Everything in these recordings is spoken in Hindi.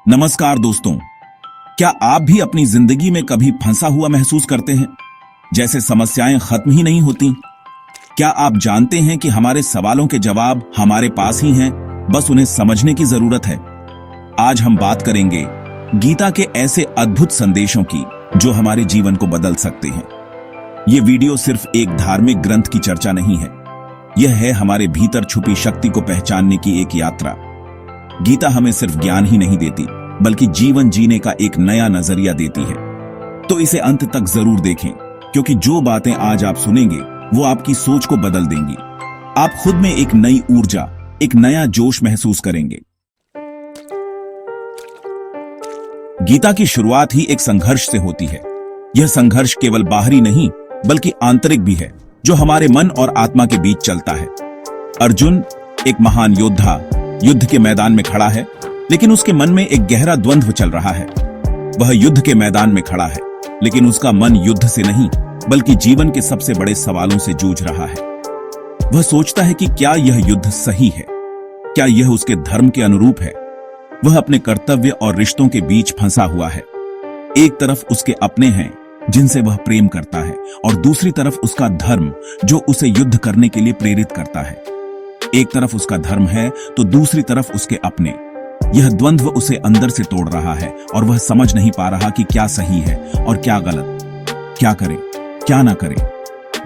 नमस्कार दोस्तों, क्या आप भी अपनी जिंदगी में कभी फंसा हुआ महसूस करते हैं, जैसे समस्याएं खत्म ही नहीं होती? क्या आप जानते हैं कि हमारे सवालों के जवाब हमारे पास ही हैं, बस उन्हें समझने की जरूरत है। आज हम बात करेंगे गीता के ऐसे अद्भुत संदेशों की जो हमारे जीवन को बदल सकते हैं। ये वीडियो सिर्फ एक धार्मिक ग्रंथ की चर्चा नहीं है, यह है हमारे भीतर छुपी शक्ति को पहचानने की एक यात्रा। गीता हमें सिर्फ ज्ञान ही नहीं देती, बल्कि जीवन जीने का एक नया नजरिया देती है। तो इसे अंत तक जरूर देखें, क्योंकि जो बातें आज आप सुनेंगे वो आपकी सोच को बदल देंगी। आप खुद में एक नई ऊर्जा, एक नया जोश महसूस करेंगे। गीता की शुरुआत ही एक संघर्ष से होती है। यह संघर्ष केवल बाहरी नहीं, बल्कि आंतरिक भी है, जो हमारे मन और आत्मा के बीच चलता है। अर्जुन, एक महान योद्धा, युद्ध के मैदान में खड़ा है, लेकिन उसके मन में एक गहरा द्वंद्व चल रहा है। वह युद्ध के मैदान में खड़ा है, लेकिन उसका मन युद्ध से नहीं, बल्कि जीवन के सबसे बड़े सवालों से जूझ रहा है। वह सोचता है कि क्या यह युद्ध सही है, क्या यह उसके धर्म के अनुरूप है। वह अपने कर्तव्य और रिश्तों के बीच फंसा हुआ है। एक तरफ उसके अपने हैं जिनसे वह प्रेम करता है, और दूसरी तरफ उसका धर्म जो उसे युद्ध करने के लिए प्रेरित करता है। एक तरफ उसका धर्म है तो दूसरी तरफ उसके अपने। यह द्वंद्व उसे अंदर से तोड़ रहा है, और वह समझ नहीं पा रहा कि क्या सही है और क्या गलत, क्या करे क्या ना करे।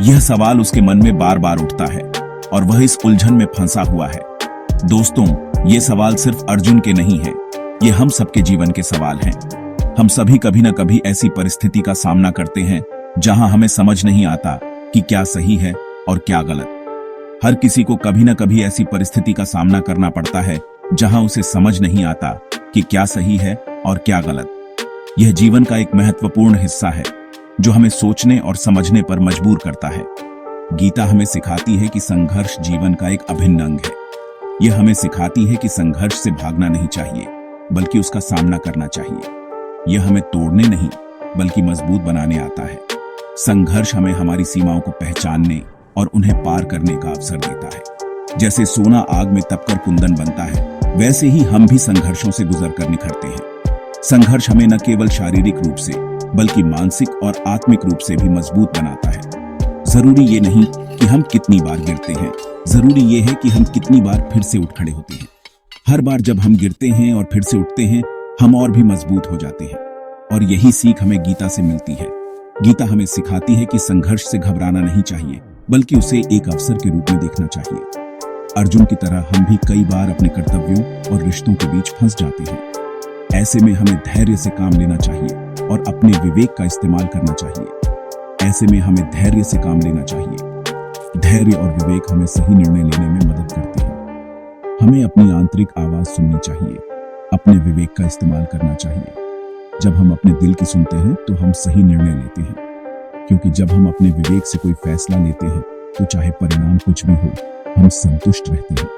यह सवाल उसके मन में बार बार उठता है, और वह इस उलझन में फंसा हुआ है। दोस्तों, ये सवाल सिर्फ अर्जुन के नहीं है, ये हम सबके जीवन के सवाल हैं। हम सभी कभी न कभी ऐसी परिस्थिति का सामना करते हैं जहां हमें समझ नहीं आता कि क्या सही है और क्या गलत। हर किसी को कभी न कभी ऐसी परिस्थिति का सामना करना पड़ता है जहां उसे समझ नहीं आता कि क्या सही है और क्या गलत। यह जीवन का एक महत्वपूर्ण हिस्सा है जो हमें सोचने और समझने पर मजबूर करता है। गीता हमें सिखाती है कि संघर्ष जीवन का एक अभिन्न अंग है। यह हमें सिखाती है कि संघर्ष से भागना नहीं चाहिए, बल्कि उसका सामना करना चाहिए। यह हमें तोड़ने नहीं, बल्कि मजबूत बनाने आता है। संघर्ष हमें हमारी सीमाओं को पहचानने और उन्हें पार करने का अवसर देता है। जैसे सोना आग में तपकर कुंदन बनता है, वैसे ही हम भी संघर्षों से गुजरकर निखरते हैं। संघर्ष हमें न केवल शारीरिक रूप से, बल्कि मानसिक और आत्मिक रूप से भी मजबूत बनाता है। जरूरी ये नहीं कि हम कितनी बार गिरते हैं, जरूरी ये है कि हम कितनी बार फिर से उठ खड़े होते हैं। हर बार जब हम गिरते हैं और फिर से उठते हैं, हम और भी मजबूत हो जाते हैं। और यही सीख हमें गीता से मिलती है। गीता हमें सिखाती है कि संघर्ष से घबराना नहीं चाहिए, बल्कि उसे एक अवसर के रूप में देखना चाहिए। अर्जुन की तरह हम भी कई बार अपने कर्तव्यों और रिश्तों के बीच फंस जाते हैं। ऐसे में हमें धैर्य से काम लेना चाहिए और अपने विवेक का इस्तेमाल करना चाहिए। ऐसे में हमें धैर्य से काम लेना चाहिए। धैर्य और विवेक हमें सही निर्णय लेने में मदद करते हैं। हमें अपनी आंतरिक आवाज सुननी चाहिए, अपने विवेक का इस्तेमाल करना चाहिए। जब हम अपने दिल की सुनते हैं तो हम सही निर्णय लेते हैं, क्योंकि जब हम अपने विवेक से कोई फैसला लेते हैं तो चाहे परिणाम कुछ भी हो, हम संतुष्ट रहते हैं।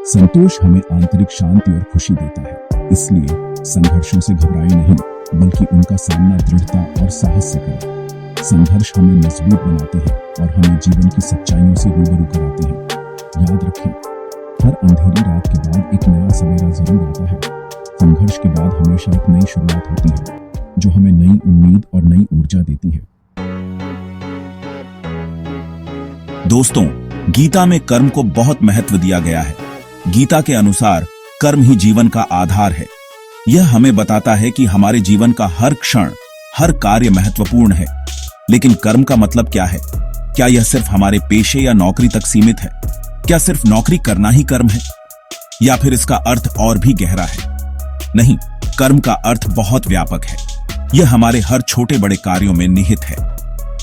संतोष हमें आंतरिक शांति और खुशी देता है। इसलिए संघर्षों से घबराएं नहीं, बल्कि उनका सामना दृढ़ता और साहस से करें। संघर्ष हमें मजबूत बनाते हैं और हमें जीवन की सच्चाइयों से रूबरू कराते हैं। याद रखें, हर अंधेरी रात के बाद एक नया सवेरा जरूर आता है। संघर्ष के बाद हमेशा एक नई शुरुआत होती है, जो हमें नई उम्मीद और नई ऊर्जा देती है। दोस्तों, गीता में कर्म को बहुत महत्व दिया गया है। गीता के अनुसार कर्म ही जीवन का आधार है। यह हमें बताता है कि हमारे जीवन का हर क्षण, हर कार्य महत्वपूर्ण है। लेकिन कर्म का मतलब क्या है? क्या यह सिर्फ हमारे पेशे या नौकरी तक सीमित है? क्या सिर्फ नौकरी करना ही कर्म है, या फिर इसका अर्थ और भी गहरा है? नहीं, कर्म का अर्थ बहुत व्यापक है। यह हमारे हर छोटे बड़े कार्यों में निहित है।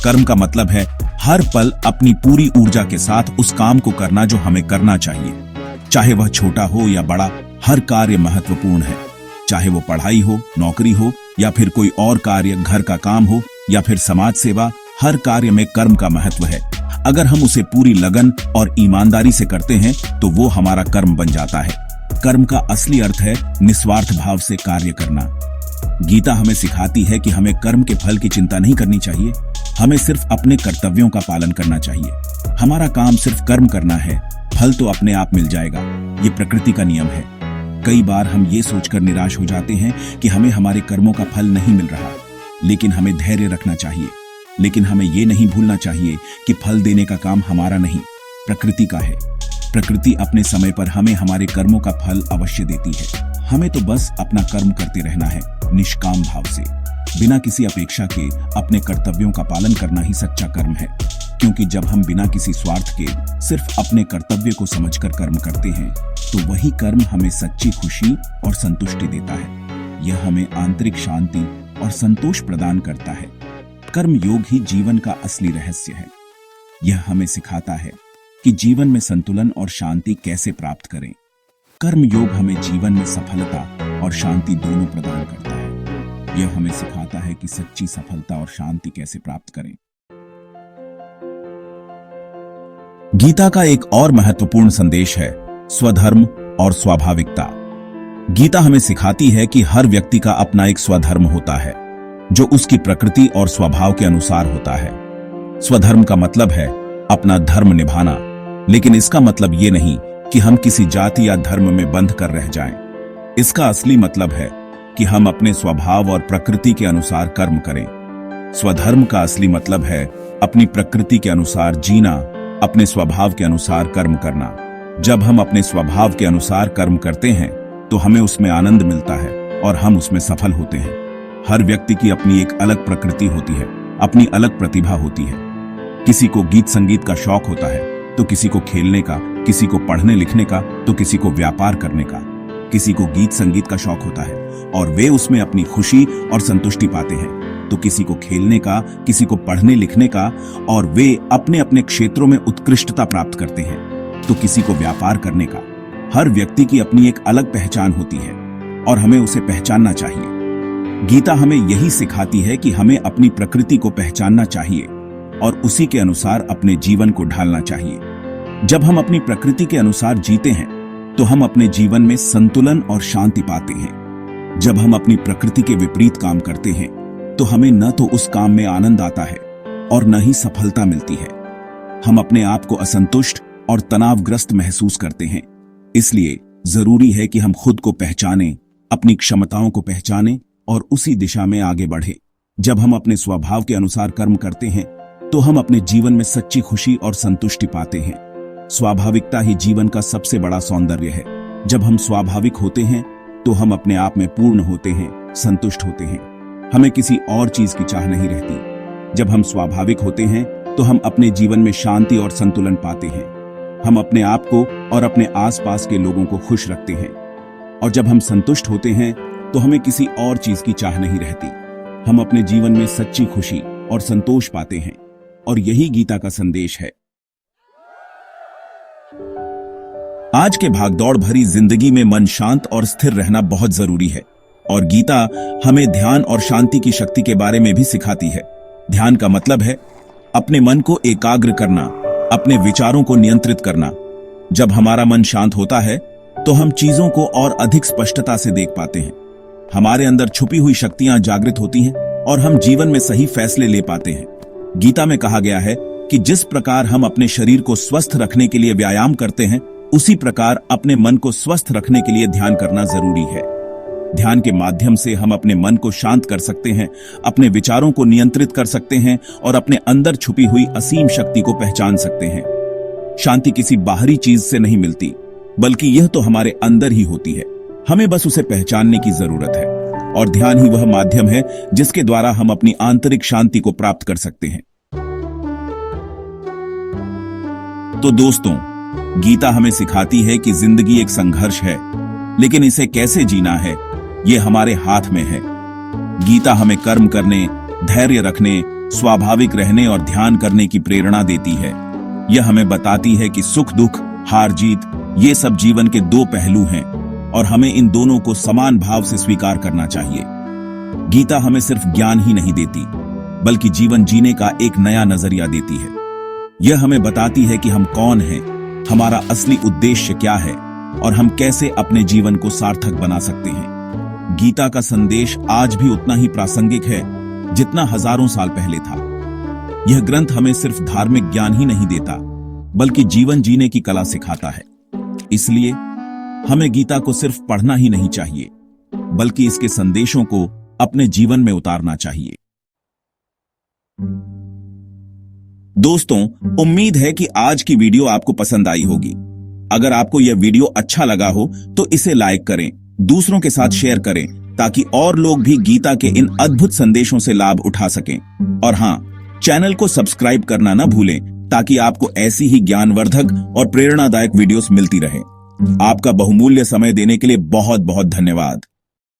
कर्म का मतलब है हर पल अपनी पूरी ऊर्जा के साथ उस काम को करना जो हमें करना चाहिए। चाहे वह छोटा हो या बड़ा, हर कार्य महत्वपूर्ण है। चाहे वो पढ़ाई हो, नौकरी हो, या फिर कोई और कार्य, घर का काम हो या फिर समाज सेवा, हर कार्य में कर्म का महत्व है। अगर हम उसे पूरी लगन और ईमानदारी से करते हैं तो वो हमारा कर्म बन जाता है। कर्म का असली अर्थ है निस्वार्थ भाव से कार्य करना। गीता हमें सिखाती है कि हमें कर्म के फल की चिंता नहीं करनी चाहिए। हमें सिर्फ अपने कर्तव्यों का पालन करना चाहिए। हमारा काम सिर्फ कर्म करना है, फल तो अपने आप मिल जाएगा। ये प्रकृति का नियम है। कई बार हम ये सोचकर निराश हो जाते हैं कि हमें हमारे कर्मों का फल नहीं मिल रहा, लेकिन हमें धैर्य रखना चाहिए। लेकिन हमें ये नहीं भूलना चाहिए कि फल देने का काम हमारा नहीं, प्रकृति का है। प्रकृति अपने समय पर हमें हमारे कर्मों का फल अवश्य देती है। हमें तो बस अपना कर्म करते रहना है, निष्काम भाव से, बिना किसी अपेक्षा के अपने कर्तव्यों का पालन करना ही सच्चा कर्म है। क्योंकि जब हम बिना किसी स्वार्थ के सिर्फ अपने कर्तव्य को समझकर कर्म करते हैं, तो वही कर्म हमें सच्ची खुशी और संतुष्टि देता है। यह हमें आंतरिक शांति और संतोष प्रदान करता है। कर्म योग ही जीवन का असली रहस्य है। यह हमें सिखाता है कि जीवन में संतुलन और शांति कैसे प्राप्त करें। कर्म योग हमें जीवन में सफलता और शांति दोनों प्रदान करता है। यह हमें सिखाता है कि सच्ची सफलता और शांति कैसे प्राप्त करें। गीता का एक और महत्वपूर्ण संदेश है स्वधर्म और स्वाभाविकता। गीता हमें सिखाती है कि हर व्यक्ति का अपना एक स्वधर्म होता है, जो उसकी प्रकृति और स्वभाव के अनुसार होता है। स्वधर्म का मतलब है अपना धर्म निभाना, लेकिन इसका मतलब ये नहीं कि हम किसी जाति या धर्म में बंध कर रह जाएं। इसका असली मतलब है कि हम अपने स्वभाव और प्रकृति के अनुसार कर्म करें। स्वधर्म का असली मतलब है अपनी प्रकृति के अनुसार जीना, अपने स्वभाव के अनुसार कर्म करना। जब हम अपने स्वभाव के अनुसार कर्म करते हैं तो हमें उसमें आनंद मिलता है और हम उसमें सफल होते हैं। हर व्यक्ति की अपनी एक अलग प्रकृति होती है, अपनी अलग प्रतिभा होती है। किसी को गीत संगीत का शौक होता है, तो किसी को खेलने का, किसी को पढ़ने लिखने का, तो किसी को व्यापार करने का। किसी को गीत संगीत का शौक होता है और वे उसमें अपनी खुशी और संतुष्टि पाते हैं, तो किसी को खेलने का, किसी को पढ़ने लिखने का, और वे अपने अपने क्षेत्रों में उत्कृष्टता प्राप्त करते हैं, तो किसी को व्यापार करने का। हर व्यक्ति की अपनी एक अलग पहचान होती है और हमें उसे पहचानना चाहिए। गीता हमें यही सिखाती है कि हमें अपनी प्रकृति को पहचानना चाहिए और उसी के अनुसार अपने जीवन को ढालना चाहिए। जब हम अपनी प्रकृति के अनुसार जीते हैं तो हम अपने जीवन में संतुलन और शांति पाते हैं। जब हम अपनी प्रकृति के विपरीत काम करते हैं तो हमें न तो उस काम में आनंद आता है और न ही सफलता मिलती है। हम अपने आप को असंतुष्ट और तनावग्रस्त महसूस करते हैं। इसलिए जरूरी है कि हम खुद को पहचानें, अपनी क्षमताओं को पहचानें और उसी दिशा में आगे बढ़ें। जब हम अपने स्वभाव के अनुसार कर्म करते हैं तो हम अपने जीवन में सच्ची खुशी और संतुष्टि पाते हैं। स्वाभाविकता ही जीवन का सबसे बड़ा सौंदर्य है। जब हम स्वाभाविक होते हैं तो हम अपने आप में पूर्ण होते हैं, संतुष्ट होते हैं। हमें किसी और चीज की चाह नहीं रहती। जब हम स्वाभाविक होते हैं तो हम अपने जीवन में शांति और संतुलन पाते हैं। हम अपने आप को और अपने आसपास के लोगों को खुश रखते हैं। और जब हम संतुष्ट होते हैं तो हमें किसी और चीज की चाह नहीं रहती। हम अपने जीवन में सच्ची खुशी और संतोष पाते हैं। और यही गीता का संदेश है। आज के भागदौड़ भरी जिंदगी में मन शांत और स्थिर रहना बहुत जरूरी है, और गीता हमें ध्यान और शांति की शक्ति के बारे में भी सिखाती है। ध्यान का मतलब है अपने मन को एकाग्र करना, अपने विचारों को नियंत्रित करना। जब हमारा मन शांत होता है तो हम चीजों को और अधिक स्पष्टता से देख पाते हैं। हमारे अंदर छुपी हुई शक्तियां जागृत होती हैं और हम जीवन में सही फैसले ले पाते हैं। गीता में कहा गया है कि जिस प्रकार हम अपने शरीर को स्वस्थ रखने के लिए व्यायाम करते हैं, उसी प्रकार अपने मन को स्वस्थ रखने के लिए ध्यान करना जरूरी है। ध्यान के माध्यम से हम अपने मन को शांत कर सकते हैं, अपने विचारों को नियंत्रित कर सकते हैं और अपने अंदर छुपी हुई असीम शक्ति को पहचान सकते हैं। शांति किसी बाहरी चीज से नहीं मिलती, बल्कि यह तो हमारे अंदर ही होती है। हमें बस उसे पहचानने की जरूरत है, और ध्यान ही वह माध्यम है जिसके द्वारा हम अपनी आंतरिक शांति को प्राप्त कर सकते हैं। तो दोस्तों, गीता हमें सिखाती है कि जिंदगी एक संघर्ष है, लेकिन इसे कैसे जीना है यह हमारे हाथ में है। गीता हमें कर्म करने, धैर्य रखने, स्वाभाविक रहने और ध्यान करने की प्रेरणा देती है। यह हमें बताती है कि सुख दुख, हार जीत, ये सब जीवन के दो पहलू हैं और हमें इन दोनों को समान भाव से स्वीकार करना चाहिए। गीता हमें सिर्फ ज्ञान ही नहीं देती, बल्कि जीवन जीने का एक नया नजरिया देती है। यह हमें बताती है कि हम कौन हैं, हमारा असली उद्देश्य क्या है और हम कैसे अपने जीवन को सार्थक बना सकते हैं। गीता का संदेश आज भी उतना ही प्रासंगिक है जितना हजारों साल पहले था। यह ग्रंथ हमें सिर्फ धार्मिक ज्ञान ही नहीं देता, बल्कि जीवन जीने की कला सिखाता है। इसलिए हमें गीता को सिर्फ पढ़ना ही नहीं चाहिए, बल्कि इसके संदेशों को अपने जीवन में उतारना चाहिए। दोस्तों, उम्मीद है कि आज की वीडियो आपको पसंद आई होगी। अगर आपको यह वीडियो अच्छा लगा हो तो इसे लाइक करें, दूसरों के साथ शेयर करें, ताकि और लोग भी गीता के इन अद्भुत संदेशों से लाभ उठा सकें। और हां, चैनल को सब्सक्राइब करना न भूलें, ताकि आपको ऐसी ही ज्ञानवर्धक और प्रेरणादायक वीडियोस मिलती रहे। आपका बहुमूल्य समय देने के लिए बहुत बहुत धन्यवाद।